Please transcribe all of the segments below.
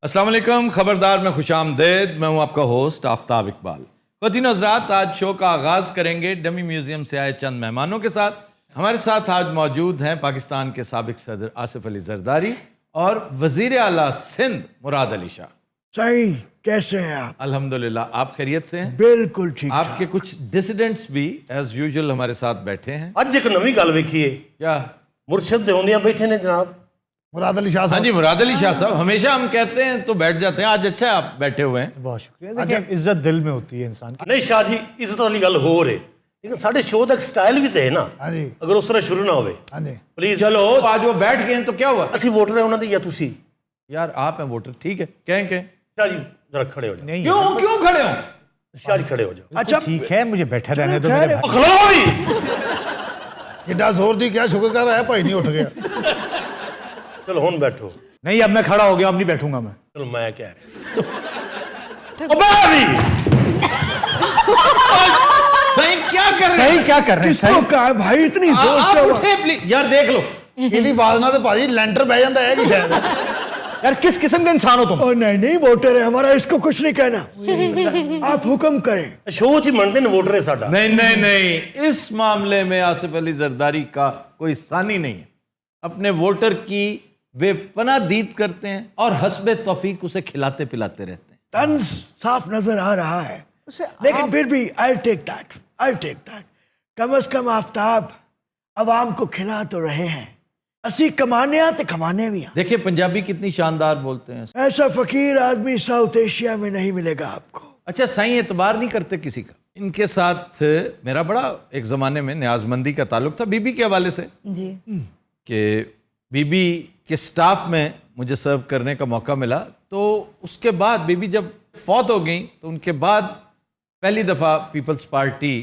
अस्सलाम वालेकुम, खबरदार में खुशामदेद। मैं हूं आपका होस्ट आफ्ताब इकबाल। ख़वातीन हज़रात, आज शो का आगाज़ करेंगे डमी म्यूज़ियम से आए चंद मेहमानों के साथ। हमारे साथ आज मौजूद हैं पाकिस्तान के साबिक़ सदर आसिफ अली ज़रदारी और वज़ीर आला सिंध मुराद अली शाह। सही, कैसे हैं आप? अल्हम्दुलिल्लाह, आप खैरियत से हैं? बिल्कुल ठीक। आपके कुछ डिसिडेंट्स भी एज यूजुअल हमारे साथ बैठे हैं। ਅੱਜ ਇੱਕ ਨਵੀਂ ਗੱਲ ਵੇਖੀਏ, क्या? ਮੁਰਸ਼ਦ ਦੇ ਹੁੰਦਿਆਂ ਬੈਠੇ ਨੇ ਜਨਾਬ। मुराद अली शाह हाँ साहब। जी, मुराद अली शाह साहब। हमेशा हम कहते हैं तो बैठ जाते हैं, आज अच्छा है आप बैठे हुए हैं। बहुत शुक्रिया। देखिए, इज्जत दिल में होती है इंसान की। ਨਹੀਂ ਸ਼ਾਹ ਜੀ, ਇੱਜ਼ਤ ਵਾਲੀ ਗੱਲ ਹੋਰ ਹੈ, ਲੇਕਿन ਸਾਡੇ ਸ਼ੋਅ ਦਾ ਇੱਕ ਸਟਾਈਲ ਵੀ ਤੇ ਹੈ ਨਾ। हाँ जी, ਅਗਰ ਉਸ ਤਰ੍ਹਾਂ ਸ਼ੁਰੂ ਨਾ ਹੋਵੇ हाँ जी। ਪਲੀਜ਼। चलो, आज वो बैठ गए हैं तो क्या हुआ? ਅਸੀਂ ਵੋਟਰ ਹੈ ਉਹਨਾਂ ਦੇ ਜਾਂ ਤੁਸੀਂ? यार आप हैं वोटर, ठीक है, कहें ਸ਼ਾਹ ਜੀ जरा खड़े हो जाओ। नहीं, क्यों खड़े हो? शाह जी खड़े हो जाओ। अच्छा ठीक है, मुझे बैठा रहने दो। खैर मेरे है। भाई। खलो भी। जिड्डा जोर दी क्या शुक्र कर रहा है, भाई नहीं उठ गया। चलो हुन बैठो। नहीं, अब मैं खड़ा हो गया, अब नहीं बैठूंगा मैं। चलो मैं कह रहा अबे भी सही क्या कर रहे सही क्या कर रहे हैं? किसको कहा है भाई इतनी जोर आप से? उठे प्लीज। यार देख लो, ਇਹਦੀ ਆਵਾਜ਼ ਨਾਲ ਤੇ ਭਾਜੀ ਲੈਂਟਰ ਬਹਿ ਜਾਂਦਾ ਹੈ कि शायद। यार, किस किस्म के इंसान हो तुम? ओ नहीं नहीं, वोटर है हमारा, इसको कुछ नहीं कहना। आप हुक्म करें। शो च मनते ने वोटर है साडा। नहीं, इस मामले में आसिफ अली जरदारी का कोई सानी नहीं है। अपने वोटर की बेपनाह दीद करते हैं और हस्बे तौफीक उसे खिलाते पिलाते रहते हैं। तंज साफ नजर आ रहा है, लेकिन फिर भी आई टेक दैट। कम अज कम आफ्ताब अवाम को खिला तो रहे हैं। असी कमाने आते कमाने भी हैं। देखिए पंजाबी कितनी शानदार बोलते हैं। ऐसा फकीर आदमी साउथ एशिया में नहीं मिलेगा आपको। अच्छा, सही एतबार नहीं करते किसी का। इनके साथ मेरा बड़ा एक ज़माने में न्याजमंदी का ताल्लुक था बीबी के हवाले से जी। कि बीबी के स्टाफ में मुझे सर्व करने का मौका मिला। तो उसके बाद बीबी जब फौत हो गई तो उनके बाद पहली दफ़ा पीपल्स पार्टी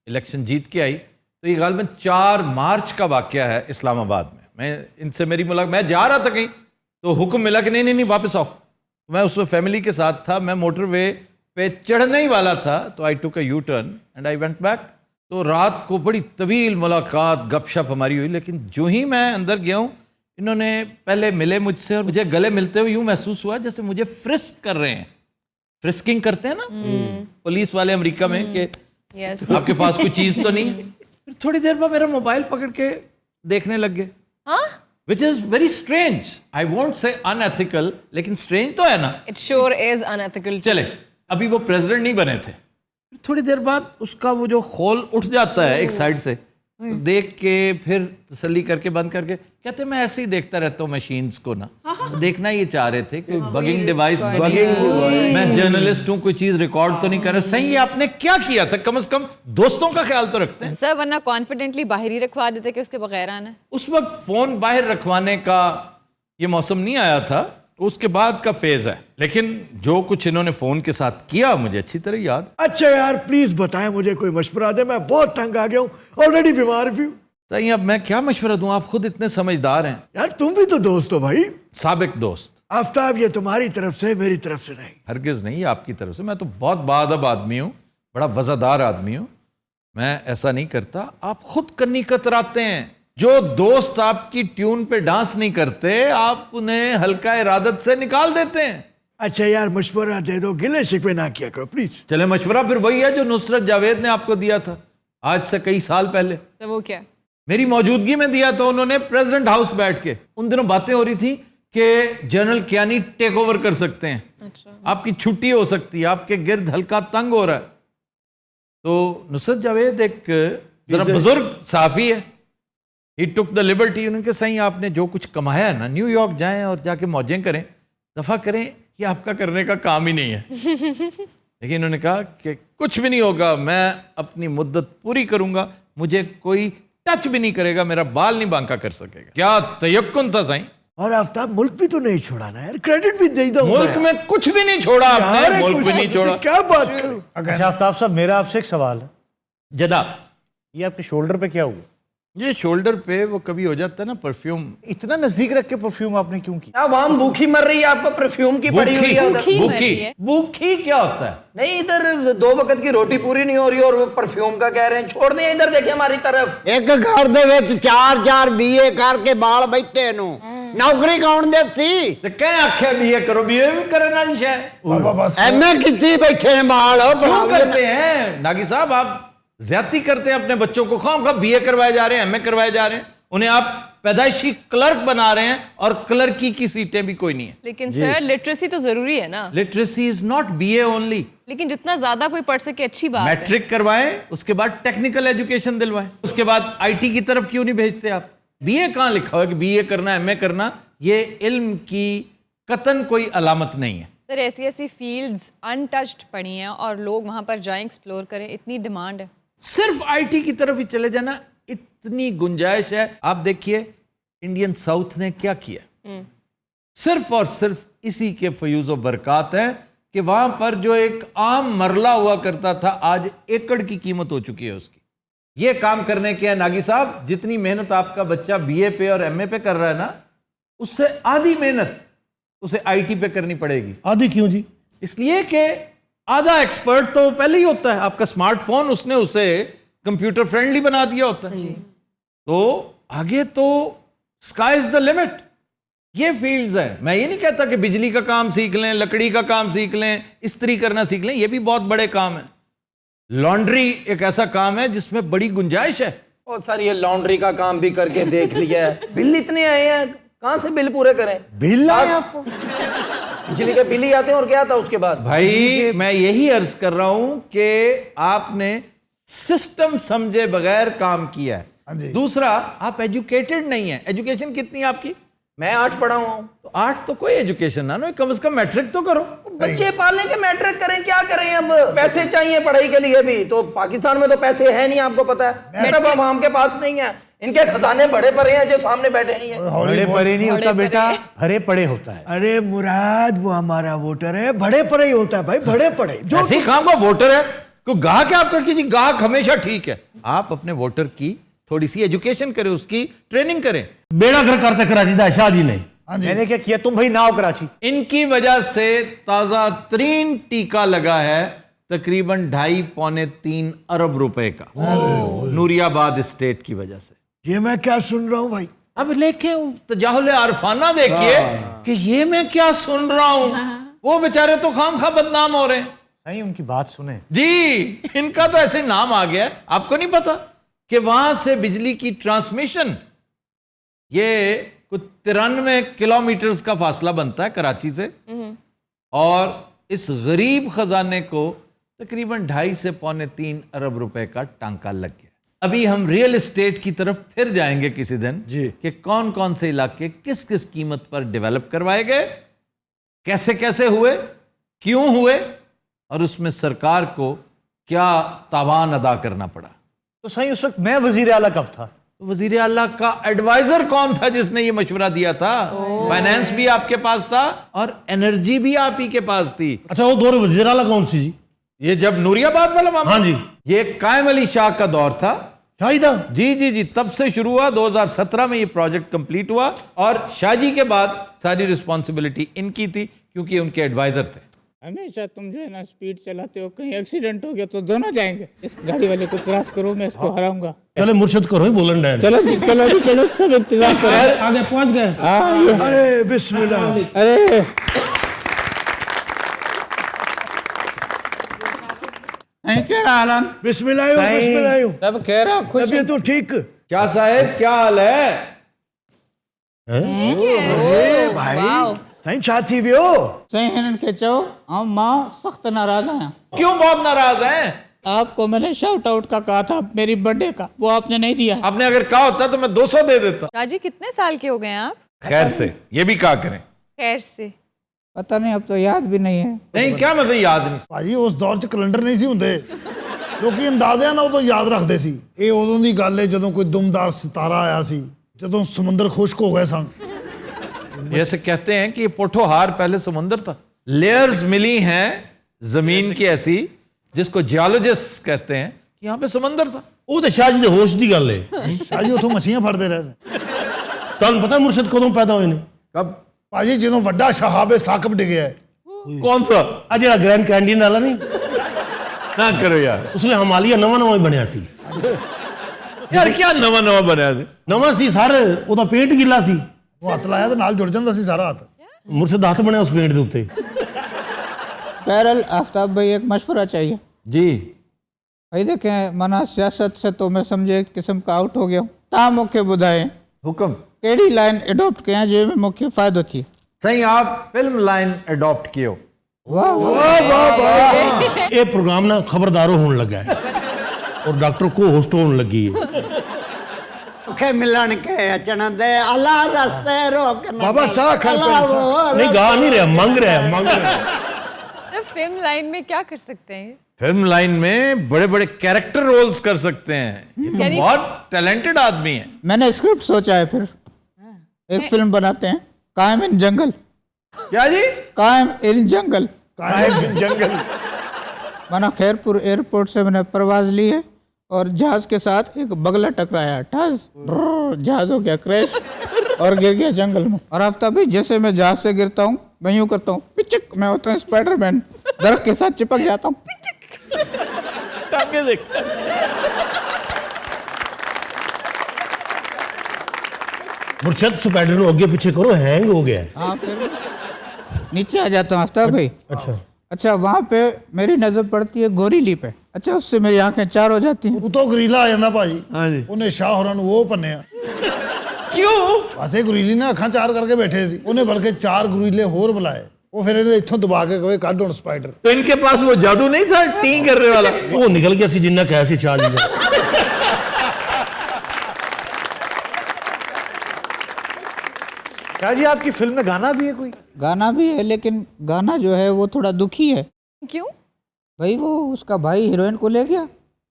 इलेक्शन जीत के आई। तो ये गालबन 4 मार्च का वाक़या है इस्लामाबाद में। मैं इनसे मेरी मुलाकात, मैं जा रहा था कहीं तो हुक्म मिला कि नहीं वापस आओ। मैं उस फैमिली के साथ था, मैं मोटरवे पे चढ़ने ही वाला था तो I took a U turn and I went back. तो रात को बड़ी तवील मुलाकात गपशप हमारी हुई, लेकिन जो ही मैं अंदर गया हूँ इन्होंने पहले मिले मुझसे और मुझे गले मिलते हुए यूँ महसूस हुआ जैसे मुझे फ्रिस्क कर रहे हैं। फ्रिस्किंग करते हैं ना पुलिस वाले अमेरिका में कि यस। आपके पास कोई चीज़ तो नहीं। फिर थोड़ी देर बाद मेरा मोबाइल पकड़ के देखने लग गए, which is very strange. I won't say unethical, लेकिन स्ट्रेंज तो है ना। It sure is unethical. चले, अभी वो प्रेसिडेंट नहीं बने थे। फिर थोड़ी देर बाद उसका वो जो खोल उठ जाता है एक साइड से, तो देख के फिर तसल्ली करके बंद करके कहते मैं ऐसे ही देखता रहता हूँ मशीन्स को ना। तो देखना ये चाह रहे थे कोई बगिंग डिवाइस, मैं जर्नलिस्ट हूँ, कोई चीज रिकॉर्ड तो नहीं कर रहा। सही है, आपने क्या किया था? कम से कम दोस्तों का ख्याल तो रखते हैं सर, वरना कॉन्फिडेंटली बाहर ही रखवा देते कि उसके बगैर आना है। उस वक्त फोन बाहर रखवाने का ये मौसम नहीं आया था, उसके बाद का फेज है। लेकिन जो कुछ इन्होंने फोन के साथ किया मुझे अच्छी तरह याद। अच्छा यार प्लीज बताएं, मुझे कोई मशवरा दे, मैं बहुत तंग आ गया हूँ, ऑलरेडी बीमार भी हूँ। सही, अब मैं क्या मशवरा दूं? आप खुद इतने समझदार हैं। यार तुम भी तो दोस्त हो भाई। साबिक दोस्त। आफ्ताब ये तुम्हारी तरफ से, मेरी तरफ से नहीं। हरगिज नहीं, आपकी तरफ से। मैं तो बहुत बाअदब आदमी हूँ, बड़ा वज़ादार आदमी हूँ, मैं ऐसा नहीं करता। आप खुद कन्नी कतराते हैं। जो दोस्त आपकी ट्यून पे डांस नहीं करते आप उन्हें हल्का इरादत से निकाल देते हैं। अच्छा यार मशवरा दे दो, गिले शिकवे ना किया करो प्लीज। चले, मशवरा फिर वही है जो नुसरत जावेद ने आपको दिया था आज से कई साल पहले। तो वो क्या? मेरी मौजूदगी में दिया था उन्होंने प्रेसिडेंट हाउस बैठ के। उन दिनों बातें हो रही थी कि जनरल कियानी टेक ओवर कर सकते हैं, अच्छा। आपकी छुट्टी हो सकती है, आपके गिर्द हल्का तंग हो रहा है। तो नुसरत जावेद एक जरा बुजुर्ग साफी है, ही टुक द लिबर्टी। उनके सही आपने जो कुछ कमाया है ना, न्यूयॉर्क जाएं और जाके मौजें करें, दफा करें, ये आपका करने का काम ही नहीं है। लेकिन उन्होंने कहा कि कुछ भी नहीं होगा, मैं अपनी मुद्दत पूरी करूंगा, मुझे कोई टच भी नहीं करेगा, मेरा बाल नहीं बांका कर सकेगा। क्या तयक्कुन था सही। और आफ्ताब मुल्क भी तो नहीं छोड़ा ना यार, क्रेडिट भी दे दो। मुल्क में कुछ भी नहीं छोड़ा आपने, मुल्क भी नहीं छोड़ा। क्या बात करूं? अच्छा आफ्ताब साहब, मेरा आपसे एक सवाल है। जनाब, ये आपके शोल्डर पे क्या हुआ? ये शोल्डर पे वो कभी हो जाता है ना परफ्यूम, इतना नजदीक रख के परफ्यूम आपने क्यों की? आवाम भूखी मर रही है, आपको परफ्यूम की पड़ी हुई है उधर। भूखी मर भूखी रही है। भूखी क्या होता है? नहीं, इधर 2 वक्त की रोटी पूरी नहीं हो रही और वो परफ्यूम का कह रहे हैं। छोड़ दें, इधर देखिए हमारी तरफ। एक घर दे विच 4-4 बीए करके बाल बैठे नु नौकरी कौन देसी तो कह आख्या बीए करो, बीए भी करना चाहिए। एमए कितनी बैठे हैं बाल क्यों करते हैं नागी साहब? आप ज्यादती करते हैं अपने बच्चों को, खाम बीए करवाए जा रहे हैं, एमए करवाए जा रहे हैं, उन्हें आप पैदाइशी क्लर्क बना रहे हैं और क्लर्की की सीटें भी कोई नहीं है। लेकिन सर लिटरेसी तो जरूरी है ना। Literacy is not BA only. लेकिन जितना ज्यादा कोई पढ़ सके अच्छी बात है। मैट्रिक करवाएं, उसके बाद टेक्निकल एजुकेशन दिलवाएं, उसके बाद आईटी की तरफ क्यों नहीं भेजते आप? बीए कहां लिखा हुआ है कि बीए करना, एमए करना? ये इल्म की कतन कोई अलामत नहीं है। सर ऐसी ऐसी फील्ड्स अनटच्ड पड़ी हैं और लोग वहां पर जाएं, एक्सप्लोर करें, इतनी डिमांड है। सिर्फ आईटी की तरफ ही चले जाना, इतनी गुंजाइश है। आप देखिए इंडियन साउथ ने क्या किया, सिर्फ और सिर्फ इसी के फयूज़ो बरकत है कि वहां पर जो एक आम मरला हुआ करता था, आज एकड़ की कीमत हो चुकी है उसकी। ये काम करने के नागी साहब, जितनी मेहनत आपका बच्चा बीए पे और एमए पे कर रहा है ना, उससे आधी मेहनत उसे आईटी पे करनी पड़ेगी। आधी क्यों जी? इसलिए कि आधा एक्सपर्ट तो पहले ही होता है। आपका स्मार्टफोन उसने उसे कंप्यूटर फ्रेंडली बना दिया होता है, तो आगे तो स्काई इज द लिमिट। ये फील्ड्स हैं। मैं ये नहीं कहता कि बिजली का काम सीख लें, लकड़ी का काम सीख लें, इस्त्री करना सीख लें, ये भी बहुत बड़े काम है। लॉन्ड्री एक ऐसा काम है जिसमें बड़ी गुंजाइश है। और सर ये लॉन्ड्री का काम भी करके देख लिया है, बिल इतने आए हैं, कहां से बिल पूरे करें? बिल आए आपको? बिजली के बिल ही आते हैं और क्या आता है उसके बाद? भाई मैं यही अर्ज कर रहा हूं कि आपने सिस्टम समझे बगैर काम किया है। दूसरा, आप एजुकेटेड नहीं है। एजुकेशन कितनी है आपकी? मैं 8 पढ़ा हुआ हूं। तो 8 तो कोई एजुकेशन ना, कम से कम मैट्रिक तो करो। बच्चे पालने के मैट्रिक करें, क्या करें? अब पैसे चाहिए पढ़ाई के लिए भी, तो पाकिस्तान में तो पैसे है नहीं, आपको पता है। सिर्फ आवाम के पास नहीं है, इनके खजाने बड़े पड़े हैं जो सामने बैठे हैं। बड़े पड़े नहीं होता बेटा, भरे पड़े होता है। अरे मुराद, वो हमारा वोटर है, बड़े पड़े ही होता है भाई, बड़े पड़े। जो ऐसे ही काम का वोटर है, को गाहक है आपका कीजिए, गाहक हमेशा ठीक है। आप अपने वोटर की थोड़ी सी एजुकेशन करें, उसकी ट्रेनिंग करें। बेड़ा घर करते कराची दा शाह जी ने। मैंने क्या किया? तुम भाई नाव कराची। इनकी वजह से ताजा तरीन टीका लगा है, तकरीबन 2.5-3 अरब रुपए का, नूरियाबाद स्टेट की वजह से। ये मैं क्या सुन रहा हूँ भाई? अब लेके तजाहुल आरफाना देखिए कि ये मैं क्या सुन रहा हूं। वो बेचारे तो खामखा बदनाम हो रहे हैं। सही, उनकी बात सुने जी, इनका तो ऐसे नाम आ गया है। आपको नहीं पता कि वहां से बिजली की ट्रांसमिशन, ये कुछ 93 किलोमीटर का फासला बनता है कराची से, और इस गरीब खजाने को तकरीबन 2.5 से 2.25 अरब रुपए का टांका लग गया। अभी हम रियल एस्टेट की तरफ फिर जाएंगे किसी दिन कि कौन कौन से इलाके किस किस कीमत पर डेवलप करवाए गए, कैसे कैसे हुए, क्यों हुए, और उसमें सरकार को क्या तावान अदा करना पड़ा। तो सही, उस वक्त मैं वजीर आला कब था? तो वजीर आला का एडवाइजर कौन था जिसने ये मशवरा दिया था? फाइनेंस भी आपके पास था और एनर्जी भी आप ही के पास थी। अच्छा, वो दौर वजीर आला कौन सी जी? ये जब नूरियाबाद वाला मामला, हाँ जी, ये कायम अली शाह का दौर था। शाहिदा जी जी जी, तब से शुरू हुआ। 2017 में ये प्रोजेक्ट कंप्लीट हुआ और शाहजी के बाद सारी रिस्पॉन्सिबिलिटी इनकी थी क्योंकि उनके एडवाइजर थे। हमेशा तुम जो है ना स्पीड चलाते हो, कहीं एक्सीडेंट हो गया तो दोनों जाएंगे। इस गाड़ी वाले को क्रॉस करो, मैं इसको हराऊंगा। चले मुर्शद करो ही बोलन डैन। चलो जी, चलो जी, चलो, सब इंतजार करो। आगे पहुंच गए। हाँ, ये- अरे बिस्मिल्लाह। अरे क्या हाल है? बिस्मिल्लाह बिस्मिल्लाह। सब कह रहा खुश तबीयत तो ठीक? क्या साहेब, क्या हाल है? अरे भाई साईं छा थी वियो? सही हिनन के चो, हम मां सख्त नाराज हैं। क्यों बहुत नाराज हैं? आपको मैंने शाउट आउट का कहा था मेरी बर्थडे का, वो आपने नहीं दिया। आपने अगर कहा होता तो मैं 200 दे देता। राजी कितने साल के हो गए हैं आप? खैर से, ये भी कहा करें। खैर से पता नहीं, अब तो याद भी नहीं है। नहीं, क्या मुझे याद नहीं। ਭਾਜੀ ਉਸ ਦੌਰ 'ਚ ਕੈਲੰਡਰ ਨਹੀਂ ਸੀ ਹੁੰਦੇ, ਲੋਕੀ ਅੰਦਾਜ਼ਿਆਂ ਨਾਲ ਉਦੋਂ ਯਾਦ ਰੱਖਦੇ ਸੀ। ਇਹ ਉਦੋਂ ਦੀ ਗੱਲ ਹੈ ਜਦੋਂ ਕੋਈ ਦੁਮਦਾਰ ਸਿਤਾਰਾ ਆਇਆ ਸੀ, ਜਦੋਂ ਸਮੁੰਦਰ ਖੁਸ਼ਕ ਹੋ ਗਏ ਸਨ। जैसे कहते हैं कि पोठोहार पहले समुंदर था। लेयर्स मिली हैं जमीन की ऐसी, जिसको जियोलॉजिस्ट कहते हैं कि यहाँ पे समंदर था। ਉਹ ਤੇ ਸ਼ਾਹ ਜੀ ਦੇ ਹੋਸ਼ ਦੀ ਗੱਲ ਹੈ। ਸ਼ਾਹ ਜੀ ਉੱਥੋਂ ਮੱਛੀਆਂ ਫੜਦੇ ਰਹੇ ਨੇ। ਤੁਹਾਨੂੰ ਪਤਾ ਮੁਰਸ਼ਦ ਕਦੋਂ ਪੈਦਾ ਹੋਏ ਨੇ? कब? ਭਾਜੀ ਜਦੋਂ ਵੱਡਾ ਸ਼ਹਾਬ ਸਾਕਬ ਡਿੱਗਿਆ ਹੈ, कौन सा? ਆ ਜਿਹੜਾ ਗ੍ਰੈਂਡ ਕੈਂਡੀਨ ਵਾਲਾ ਨਹੀਂ, ना करो यार। ਉਸਲੇ ਹਿਮਾਲਿਆ ਨਵਾਂ ਹੀ ਬਣਿਆ ਸੀ। यार क्या नवा नवा बनाया थे? ਨਵਾਂ ਸੀ ਸਰ, ਉਹਦਾ ਪੇਂਟ ਗਿੱਲਾ ਸੀ। ਉਹ ਹੱਥ ਲਾਇਆ ਤੇ ਨਾਲ ਜੁੜ ਜਾਂਦਾ ਸੀ ਸਾਰਾ ਹੱਥ। ਮੁਰਸ਼ਦ ਹੱਥ ਬਣਿਆ ਉਸ ਪੇਂਟ ਦੇ ਉੱਤੇ। बहरहाल आफ्ताब भाई एक मशवरा चाहिए जी। भाई देखें मना सियासत से तो मैं समझे एक किस्म का आउट हो गया हूँ ता मुख्य बुधाए हुक्म। केड़ी लाइन एडॉप्ट कया जे में मुख्य फायदो थी सही आप फिल्म लाइन अडॉप्ट कियो। वाह वाह ਇਹ ਪ੍ਰੋਗਰਾਮ ਨਾ ਖਬਰਦਾਰੋ ਹੋਣ ਲੱਗਾ ਹੈ ਔਰ ਡਾਕਟਰ ਕੋ ਹੋਸਟ ਹੋਣ ਲੱਗੀ ਹੈ। ਕੇ ਮਿਲਣ ਕੇ ਅਚਣ ਦੇ ਅੱਲਾ ਰਸਤੇ ਰੋਕਣ बाबा साह खान ਨਹੀਂ ਗਾ ਨਹੀਂ ਰਿਹਾ, ਮੰਗ ਰਿਹਾ। तो फिल्म लाइन में क्या कर सकते हैं? फिल्म लाइन में बड़े बड़े कैरेक्टर रोल्स कर सकते हैं। ये तो यानी- बहुत टैलेंटेड आदमी है। मैंने स्क्रिप्ट सोचा है फिर एक फिल्म बनाते हैं कायम इन जंगल क्या जी? कायम इन जंगल जंगल माना खैरपुर एयरपोर्ट से मैंने परवाज ली है और जहाज के साथ एक बगला टकराया ठस जहाज हो गया क्रैश और गिर गया जंगल में। और आफ्ताब भाई जैसे मैं जहाज से गिरता हूँ मैं यूँ करता हूँ पिचक, मैं होता हूँ स्पाइडरमैन, दरख्त के साथ चिपक जाता हूँ टांगे देख। ਮੁਰਸ਼ਦ ਸਪਾਈਡਰ ਨੂੰ ਅੱਗੇ ਪਿੱਛੇ ਕਰੋ, हैंग हो गया है। हाँ फिर नीचे आ जाता हूँ आफ्ताब भाई। अच्छा वहाँ पे मेरी नजर पड़ती है गोरीली पे। अच्छा उससे मेरी आंखें चार हो जाती हैं। ਉਤੋਂ ਗਰੀਲਾ ਆ ਜਾਂਦਾ ਭਾਜੀ। हाँ जी। ਉਹਨੇ ਸ਼ਾਹ ਹੋਰਾਂ ਨੂੰ ਉਹ ਭੰਨਿਆ। क्यों? ਪਾਸੇ ਗੁਰੀਲੀ ਨੇ ਅੱਖਾਂ ਚਾਰ ਕਰਕੇ ਬੈਠੇ ਸੀ, ਉਹਨੇ ਬਲਕਿ 4 ਗੁਰੀਲੇ ਹੋਰ ਬੁਲਾਏ। ਉਹ ਫਿਰ ਇਹਨੇ ਇੱਥੋਂ ਦਬਾ ਕੇ ਕਹੇ ਕੱਢ ਹੁਣ ਸਪਾਈਡਰ। तो इनके पास वो जादू नहीं था टी करने वाला? ਉਹ ਨਿਕਲ ਗਿਆ ਸੀ ਜਿੰਨਾ ਕਹਿਆ ਸੀ ਸ਼ਾਹ ਜੀ ਦਾ। शाह जी आपकी फिल्म में गाना भी है कोई? गाना भी है लेकिन गाना जो है वो थोड़ा दुखी है क्यों? भाई वो उसका भाई हीरोइन को ले गया।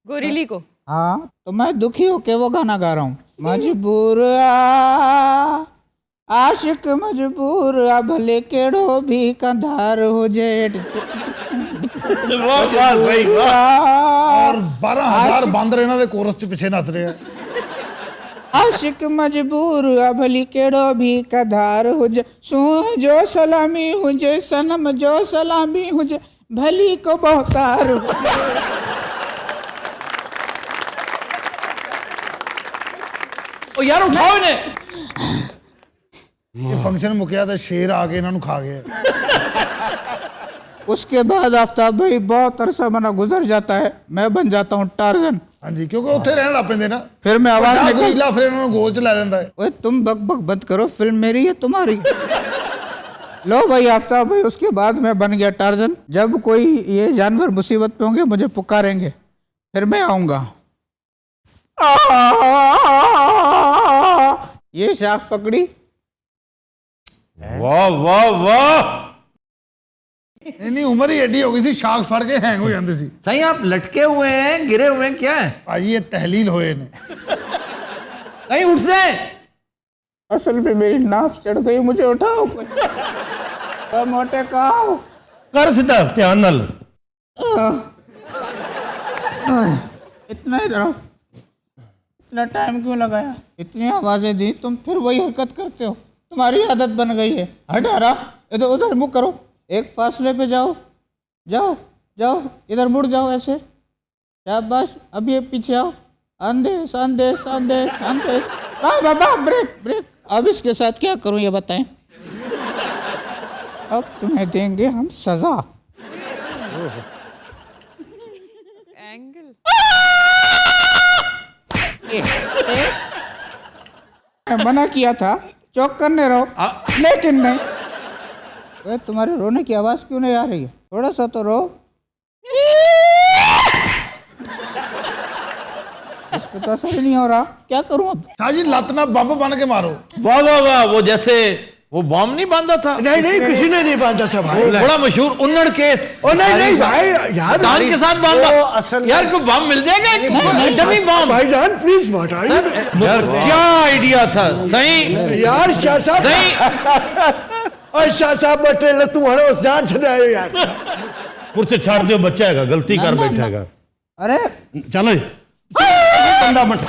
गोरीली को? हाँ तो मैं दुखी होके वो गाना गा रहा हूँ मजबूर आशिक मजबूर भले केड़ो भी कंधार हो जाए ਔਰ 12000 ਬਾਂਦਰ ਇਹਨਾਂ ਦੇ ਕੋਰਸ ਚ ਪਿੱਛੇ ਨੱਚ ਰਹੇ ਆ। आशिक मजबूर भली केड़ो भी कधार हुजे सू जो सलामी हुजे सनम जो सलामी हुजे भली को बहुतार ओ यार उठाओ इन्हें। ਇਹ ਫੰਕਸ਼ਨ ਮੁੱਕਿਆ ਤੇ ਸ਼ੇਰ ਆ ਕੇ ਇਹਨਾਂ ਨੂੰ ਖਾ ਗਏ। उसके बाद आफ्ताब भाई बहुत अरसा मना गुजर जाता है मैं बन जाता हूँ टार्जन। ਹਾਂਜੀ ਕਿਉਂਕਿ ਉੱਥੇ ਰਹਿਣ ਲੱਗ ਪੈਂਦੇ ਨਾ। फिर मैं आवाज ਵੱਡਾ निकाल ਗਰੀਲਾ ਫਿਰ ਇਹਨਾਂ ਨੂੰ ਗੋਲ ਚ ਲੈ ਲੈਂਦਾ ਹੈ। ओए तुम बक बक बंद करो फिल्म मेरी है तुम्हारी। लो भाई आफ्ताब भाई उसके बाद मैं बन गया टार्जन। जब कोई ये जानवर मुसीबत पे होंगे मुझे पुकारेंगे फिर मैं आऊंगा। ये शाख पकड़ी वाह वाह वाह। ਇੰਨੀ ਉਮਰ ਹੀ ਐਡੀ ਹੋ ਗਈ ਸੀ ਸ਼ਾਖ ਫੜ ਕੇ ਹੈਂਗ ਹੋ ਜਾਂਦੇ ਸੀ। सही आप लटके हुए हैं, गिरे हुए हैं, क्या है? ਭਾਜੀ ਇਹ ਤਹਿਲੀਲ ਹੋਏ ਨੇ। कहीं उठते हैं? असल में मेरी नाफ चढ़ गई मुझे उठाओ कोई मोटे कहो ਕਰ ਸਿੱਧਾ ਧਿਆਨ ਨਾਲ। इतना इधर आओ। इतना टाइम क्यों लगाया इतनी आवाजें दी तुम फिर वही हरकत करते हो तुम्हारी आदत बन गई है। हट हरा इधर उधर मुँह करो एक फासले पे जाओ जाओ जाओ इधर मुड़ जाओ ऐसे शाबाश अब ये पीछे आओ अंदेश अंदेश अंदेश अंदेश बाबा ब्रेक ब्रेक। अब इसके साथ क्या करूं ये बताएं। अब तुम्हें देंगे हम सजा। एंगल। मैं मना किया था चौक करने रहो लेकिन नहीं। वे तुम्हारे रोने की आवाज क्यों नहीं आ रही है थोड़ा सा तो रो। इस पे तो असर ही नहीं हो रहा क्या करूं अब। ਸ਼ਾਹ ਜੀ ਲੱਤ ਨਾਲ ਬੰਬ ਬਣ ਕੇ ਮਾਰੋ। वाह वाह वाह। वो जैसे वो बॉम्ब नहीं बांधा था? नहीं नहीं किसी ने नहीं बांधा था भाई। बड़ा मशहूर उन्नड़ केस। ओ नहीं नहीं भाई यार दान के साथ बॉम्ब। यार कोई बॉम्ब मिल जाएगा? Dummy bomb. भाईजान प्लीज बताइए। यार क्या आइडिया था। सही यार शाह साहब सही। और शाह साहब बटे तू हड़ो जान छड़ायो यार। ਮੁਰਸ਼ਦ ਛੱਡ ਦਿਓ ਬੱਚਾ ਹੈਗਾ ਗਲਤੀ ਕਰ ਬੈਠਾ ਹੈਗਾ। अरे चलो बंदा बन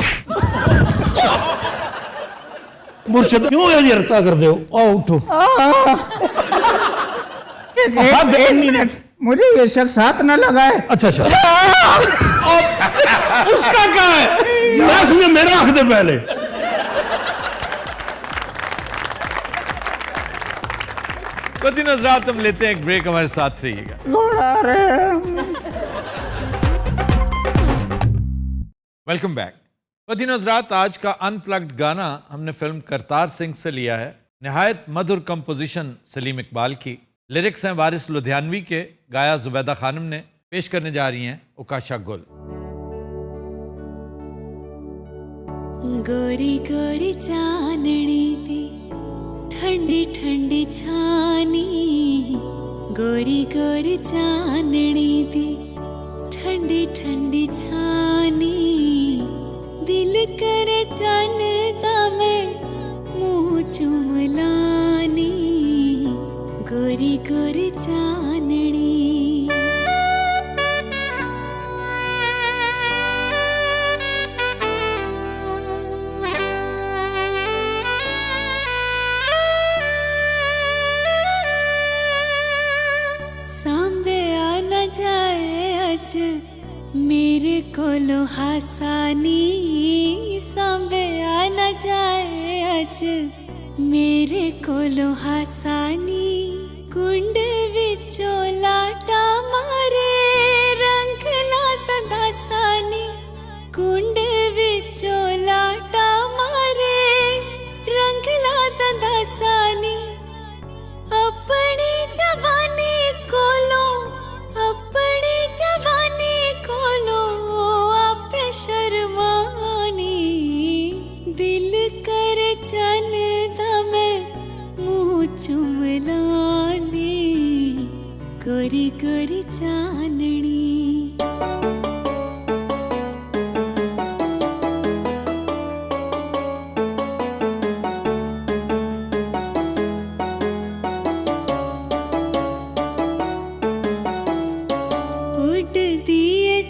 मुर्शिद क्यों ये हरता कर दो? आओ उठो। एक मिनट, मुझे ये शख्स हाथ न लगाए। अच्छा अच्छा उसका क्या है? मैं समझे मेरा हक दे पहले। ख्वातीन हज़रात, हम लेते हैं एक ब्रेक, हमारे साथ रहिएगा। Welcome back. ख्वातीन हज़रात, आज का अनप्लग्ड गाना हमने फिल्म करतार सिंह से लिया है। निहायत मधुर कंपोजिशन सलीम इकबाल की, लिरिक्स हैं वारिस लुधियानवी के, गाया जुबैदा खानम ने। पेश करने जा रही हैं उकाशा गुल। गोरी गोरी चांदनी दी ठंडी ठंडी छानी, गोरी गोरी चांदनी दी ठंडी ठंडी छानी, दिल करे चलता मैं मुँह चुमलानी, गोरी गोरी चांदनी। सांबे आना जाए अज मेरे कोलो हासानी, सांबे आना जाए अज मेरे कोलो हासानी, कुंड विचों लाटा मारे रंग लाता दासानी, कुंड विचों लाटा मारे रंग लाता दासानी, अपनी जवानी कोलो, अपनी जवानी कोलो आपे शर्मानी, दिल कर चलदा मैं मुँह चुमलानी, गोरी गोरी चांदनी।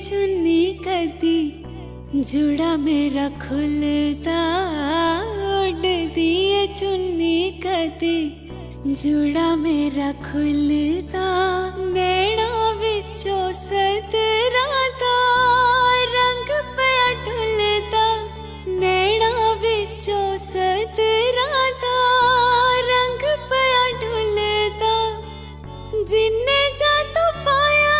चुन्नी कदी जुड़ा मेरा खुलदा, उड़ दिए चुन्नी कदी जुड़ा मेरा खुलदा, नैना विचों सदरा दा रंग पे ढुलदा, नैना विचों सदरा दा रंग पे ढुलदा, जिन्ने जादू पाया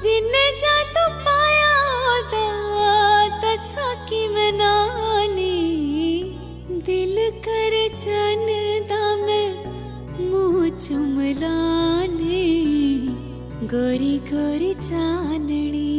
जिन्ने जादू पाया दा दसा की मनानी, दिल कर चनदा मैं मुँह चुमलानी, गोरी गोरी चांदनी।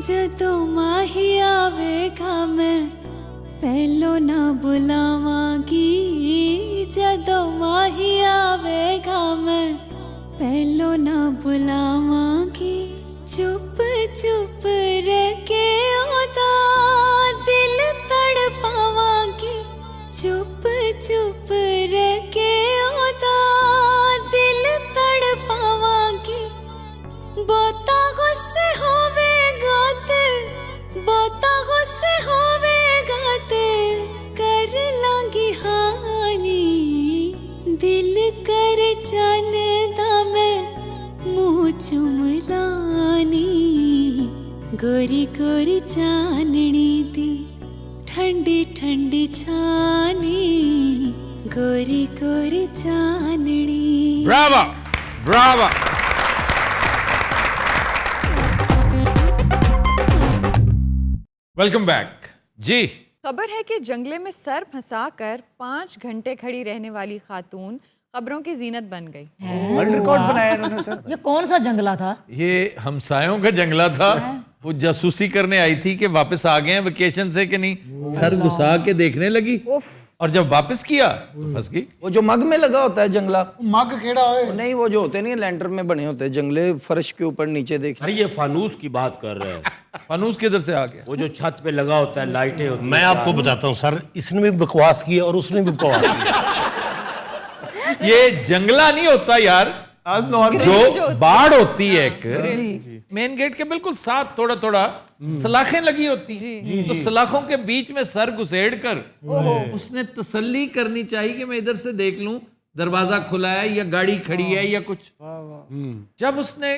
जदों माही आवेगा मैं पहलो ना बुलावांगी, जदों माही आवेगा मैं पहलो ना बुलावांगी, चुप चुप रह के ओदा दिल तड़पावांगी, चुप चुप रह के ओदा दिल तड़पावांगी, बहुता गुस्से होवेगा ते, बहुता गुस्से होवेगा ते कर लांगी हानी, दिल कर चलदा मैं मुँह चुमलानी, गोरी गोरी चांदनी दी ठंडी ठंडी छानी, गोरी गोरी चांदनी। Bravo bravo. वेलकम बैक जी। खबर है कि जंगले में सर फंसाकर 5 घंटे खड़ी रहने वाली खातून खबरों की जीनत बन गई। वर्ल्ड रिकॉर्ड बनाया इन्होंने सर। ये कौन सा जंगला था? ये हमसायों का जंगला था वो जासूसी करने आई थी कि वापस आ गए हैं वेकेशन से कि नहीं, सर घुसा के देखने लगी और जब वापस किया तो फंस गई। वो जो मग में लगा होता है जंगला, मग केड़ा है? नहीं वो जो होते नहीं लैंटर में बने होते हैं जंगले, फर्श के ऊपर नीचे देख। अरे ये फानूस की बात कर रहे हैं। फानूस किधर से आ गया? वो जो छत पे लगा होता है, लाइटें होती मैं आपको बताता हूँ सर, इसने भी बकवास की और उसने भी बकवास की। ये जंगला नहीं होता यार, जो बाड़ होती है एक मेन गेट के बिल्कुल साथ थोड़ा थोड़ा सलाखें लगी होती हैं, तो सलाखों के बीच में सर घुसेड़ कर उसने तसल्ली करनी चाहिए कि मैं इधर से देख लूं दरवाजा खुला है या गाड़ी खड़ी है या कुछ। जब उसने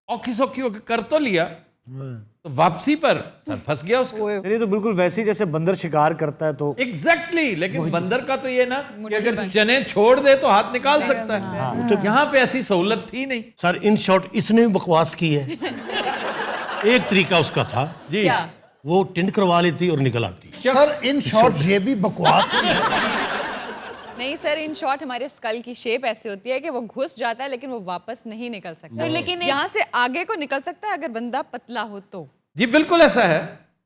औखी सौखी होकर कर तो लिया, तो वापसी पर सर फंस गया उसका। ये तो बिल्कुल वैसे ही जैसे बंदर शिकार करता है तो एग्जैक्टली लेकिन बंदर का तो ये ना कि अगर चने छोड़ दे तो हाथ निकाल सकता है, तो यहाँ पे ऐसी सहूलत थी नहीं। सर इन शॉर्ट इसने भी बकवास की है। एक तरीका उसका था जी, क्या? वो टिंड करवा लेती और निकल आती। सर इन शॉर्ट ये भी बकवास ही है। नहीं सर, इन शॉर्ट हमारे स्कल की शेप ऐसे होती है कि वो घुस जाता है लेकिन वो वापस नहीं निकल सकता। लेकिन यहाँ से आगे को निकल सकता है अगर बंदा पतला हो तो। जी बिल्कुल ऐसा है।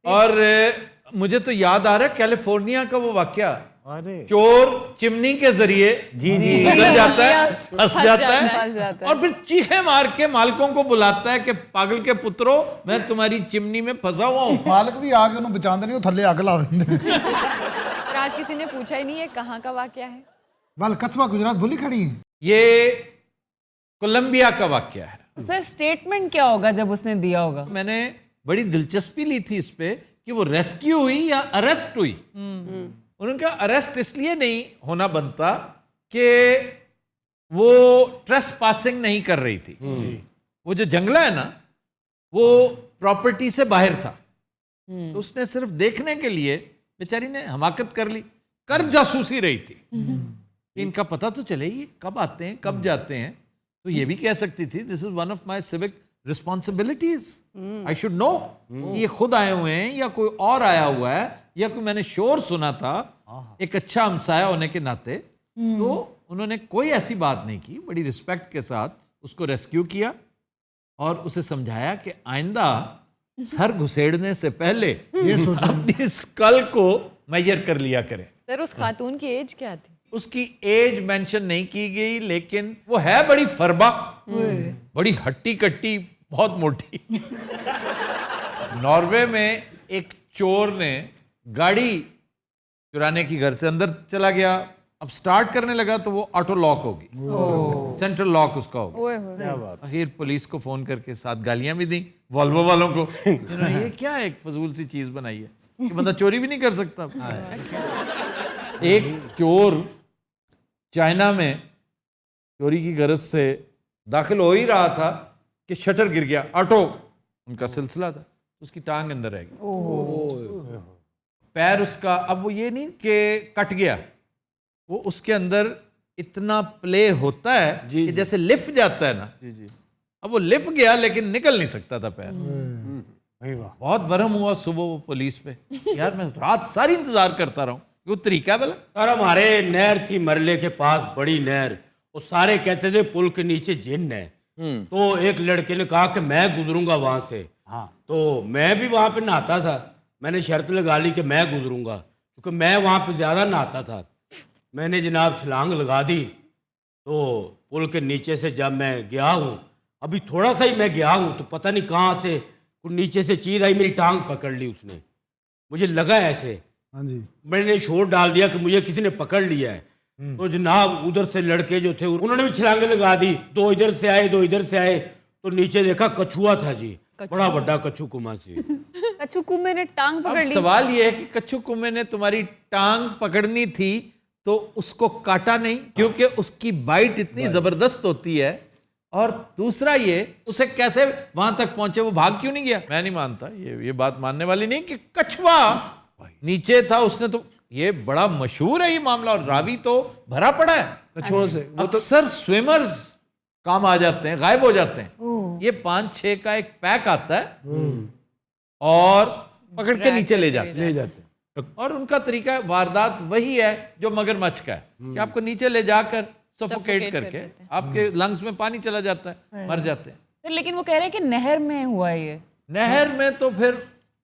और मुझे तो याद आ रहा है कैलिफोर्निया का वो वाकया, चोर चिमनी के जरिए निकल जाता है, फंस जाता है और फिर चीखे मार के मालकों को बुलाता है कि पागल के पुत्रों मैं तुम्हारी चिमनी में फंसा हुआ हूँ। मालक भी आके उन्हें बचाते नहीं, वो थल्ले अग ला देंगे। और आज किसी ने पूछा ही नहीं है कहाँ का वाकया है। वाल कस्बा गुजरात भूली खड़ी है। ये कोलंबिया का वाकया है। सर स्टेटमेंट क्या होगा जब उसने दिया होगा? मैंने बड़ी दिलचस्पी ली थी इस पे कि वो रेस्क्यू हुई या अरेस्ट हुई। उन्होंने कहा अरेस्ट इसलिए नहीं होना बनता कि वो ट्रेसपासिंग नहीं कर रही थी। वो जो जंगला है ना वो प्रॉपर्टी से बाहर था, तो उसने सिर्फ देखने के लिए बेचारी ने हमाकत कर ली, कर जासूसी रही थी। इनका पता तो चले ये कब आते हैं कब जाते हैं, तो ये भी कह सकती थी this is one of my civic responsibilities, I should know ये खुद आए हुए हैं या कोई और आया हुआ है या कोई मैंने शोर सुना था। एक अच्छा हमसाया होने के नाते तो उन्होंने कोई ऐसी बात नहीं की, बड़ी रिस्पेक्ट के साथ उसको रेस्क्यू किया और उसे समझाया कि आइंदा सर घुसेड़ने से पहले ये अपनी स्कल को मेजर कर लिया करें। सर उस खातून की एज क्या थी? उसकी एज मेंशन नहीं की गई, लेकिन वो है बड़ी फरबा, बड़ी हट्टी कट्टी, बहुत मोटी। नॉर्वे में एक चोर ने गाड़ी चुराने की घर से अंदर चला गया, अब स्टार्ट करने लगा तो वो ऑटो लॉक होगी, सेंट्रल लॉक उसका होगा। आखिर पुलिस को फोन करके साथ गालियां भी दी वॉल्वो वालों को, ये क्या एक फजूल सी चीज बनाई है कि बंदा चोरी भी नहीं कर सकता। एक चोर चाइना में चोरी की गरज से दाखिल हो ही रहा था कि शटर गिर गया, ऑटो उनका सिलसिला था, उसकी टांग अंदर रह गई, पैर उसका, अब वो ये नहीं कि कट गया, वो उसके अंदर इतना प्ले होता है कि जैसे लिफ्ट जाता है ना, अब वो लिफ्ट गया लेकिन निकल नहीं सकता था पैर। बहुत बरहम हुआ सुबह वो पुलिस पे, यार मैं रात सारी इंतजार करता रहा हूँ, वो तरीका बोला। सर हमारे नहर थी मरले के पास, बड़ी नहर, वो सारे कहते थे पुल के नीचे जिन्न है। तो एक लड़के ने कहा कि मैं गुजरूंगा वहां से, तो मैं भी वहां पे नहाता था, मैंने शर्त लगा ली कि मैं गुजरूंगा क्योंकि मैं वहां पे ज्यादा नहाता था। मैंने जनाब छलांग लगा दी, तो पुल के नीचे से जब मैं गया हूँ, अभी थोड़ा सा ही मैं गया हूँ तो पता नहीं कहाँ से कुछ नीचे से चीज आई, मेरी टांग पकड़ ली उसने, मुझे लगा ऐसे, हाँ जी, मैंने शोर डाल दिया कि मुझे किसी ने पकड़ लिया है। तो जनाब उधर से लड़के जो थे उन्होंने भी छलांगे लगा दी, दो इधर से आए दो इधर से आए, तो नीचे देखा कछुआ था जी, बड़ा बड़ा कछू कुमा से। कछू कुमे ने टांग पकड़ ली। सवाल ये है कि कच्छू कुमे ने तुम्हारी टांग पकड़नी थी तो उसको काटा नहीं, क्योंकि उसकी बाइट इतनी जबरदस्त होती है, और दूसरा ये उसे कैसे वहां तक पहुंचे, वो भाग क्यों नहीं गया? मैं नहीं मानता, ये बात मानने वाली नहीं कि कछुआ नीचे था, उसने तो, ये बड़ा मशहूर है ये मामला और रावी तो भरा पड़ा है कछुओं से। अक्सर स्विमर्स काम आ जाते हैं, गायब हो जाते हैं, ये 5-6 का एक पैक आता है और पकड़ के नीचे ले जाते हैं। और उनका तरीका वारदात वही है जो मगरमच्छ का है कि आपको नीचे ले जाकर सफोकेट करके आपके लंग्स में पानी चला जाता है, मर जाते हैं। लेकिन वो कह रहे हैं कि नहर में हुआ है ये। नहर में तो फिर